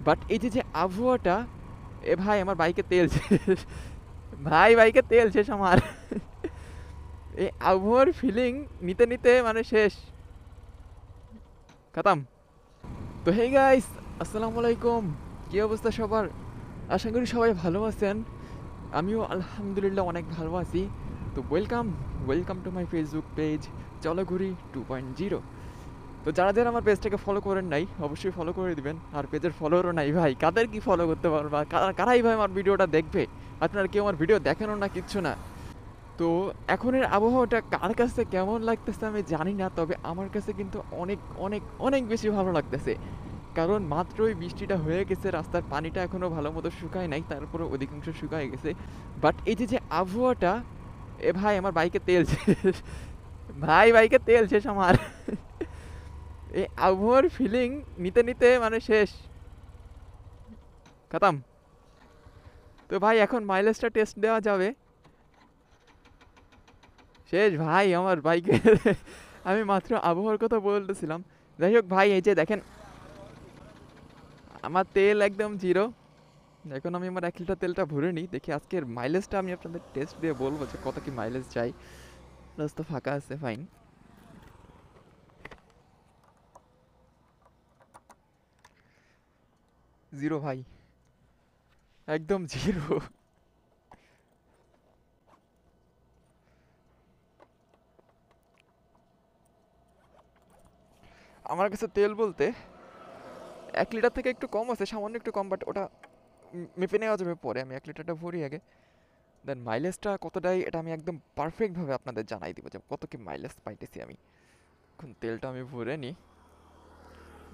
But এই যে আবহাওয়াটা, এ ভাই আমার বাইকে তেল শেষ। ভাই বাইকে তেল শেষ আমার। এই আবহাওয়ার ফিলিং নিতে নিতে মানে শেষ, খতম। তো হে গাইস, আসসালামু আলাইকুম। কি অবস্থা সবার? আশা করি সবাই ভালো আছেন। আমিও আলহামদুলিল্লাহ অনেক ভালো আছি। তো welcome welcome to my Facebook page Cholghuri 2.0। তো যারা যারা আমার পেজটাকে ফলো করেন নাই অবশ্যই ফলো করে দিবেন। আর পেজের ফলোয়ারও নাই ভাই, কাদের কি ফলো করতে পারবা, কারাই ভাই আমার ভিডিওটা দেখবে? আপনারা কেউ আমার ভিডিও দেখেনও না, কিচ্ছু না। তো এখনের আবহাওয়াটা কার কাছে কেমন লাগতেছে আমি জানি না, তবে আমার কাছে কিন্তু অনেক অনেক অনেক বেশি ভালো লাগতেছে। কারণ মাত্রই বৃষ্টিটা হয়ে গেছে, রাস্তার পানিটা এখনও ভালো মতো শুকায় নাই, তারপরে অধিকাংশ শুকায় গেছে। বাট এই যে আবহাওয়াটা, এ ভাই আমার বাইকে তেল শেষ। ভাই বাইকে তেল শেষ আমার। এই আবহাওয়ার ফিলিং নিতে নিতে মানে শেষ, খতম। তো ভাই এখন মাইলেজটা টেস্ট দেওয়া যাবে। শেষ ভাই আমার বাইকের। আমি মাত্র আবহাওয়ার কথা বলতেছিলাম। যাই হোক ভাই, এই যে দেখেন আমার তেল একদম জিরো। এখন আমি আমার 1 লিটার তেলটা ভরে নিই, দেখি আজকের মাইলেজটা আমি আপনাদের টেস্ট দিয়ে বলবো যে কত কি মাইলেজ চাই। রাস্তা ফাঁকা আছে, ফাইন। জিরো ভাই, একদম জিরো। আমার কাছে তেল বলতে 1 লিটার থেকে একটু কম আছে, সামান্য একটু কম, বাট ওটা মেপে নেওয়া যাবে পরে। আমি 1 লিটারটা ভরি আগে, দেন মাইলেজটা কতটাই এটা আমি একদম পারফেক্টভাবে আপনাদের জানাই দিব যে কত কি মাইলেজ পাইতেছি আমি। এখন তেলটা আমি ভরে নিই।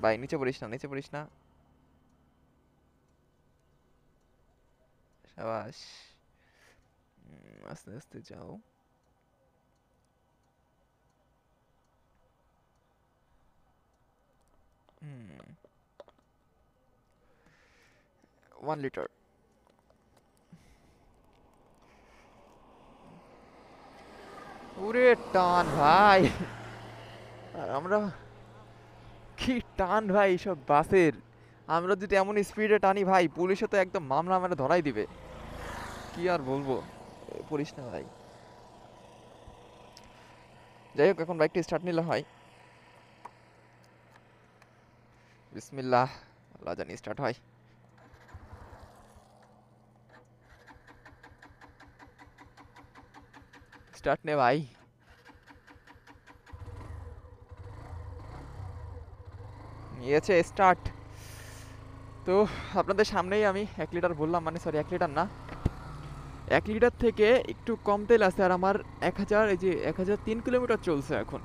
ভাই নিচে পড়িস না, নিচে পড়িস না। সাবাস। আস্তে আস্তে যাও। হুম, 1 লিটার। ওরে টান ভাই! আর আমরা কি টান ভাই সব বাসের! আমরা যদি এমন স্পিডে টানি ভাই, পুলিশে তো একদম মামলা মেরে ধরাই দিবে। কি আর বলবো, পড়িস না ভাই। যাই হোক, এখন বাইকটা স্টার্ট নিলে হয়। বিসমিল্লাহ, আল্লাহ জানি স্টার্ট হয়। স্টার্ট নে ভাই। নিয়েছে স্টার্ট। তো আপনাদের সামনেই আমি 1 লিটার বললাম, মানে সরি 1 লিটার না, 1 লিটার থেকে একটু কম তেল আছে। আর আমার 1000, এই যে 1003 কিলোমিটার চলছে এখন।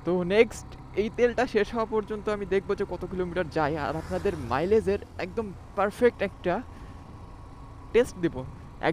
তো নেক্সট এই তেলটা শেষ হওয়া পর্যন্ত আমি দেখবো যে কত কিলোমিটার যায়, আর আপনাদের মাইলেজের একদম পারফেক্ট একটা টেস্ট দেব।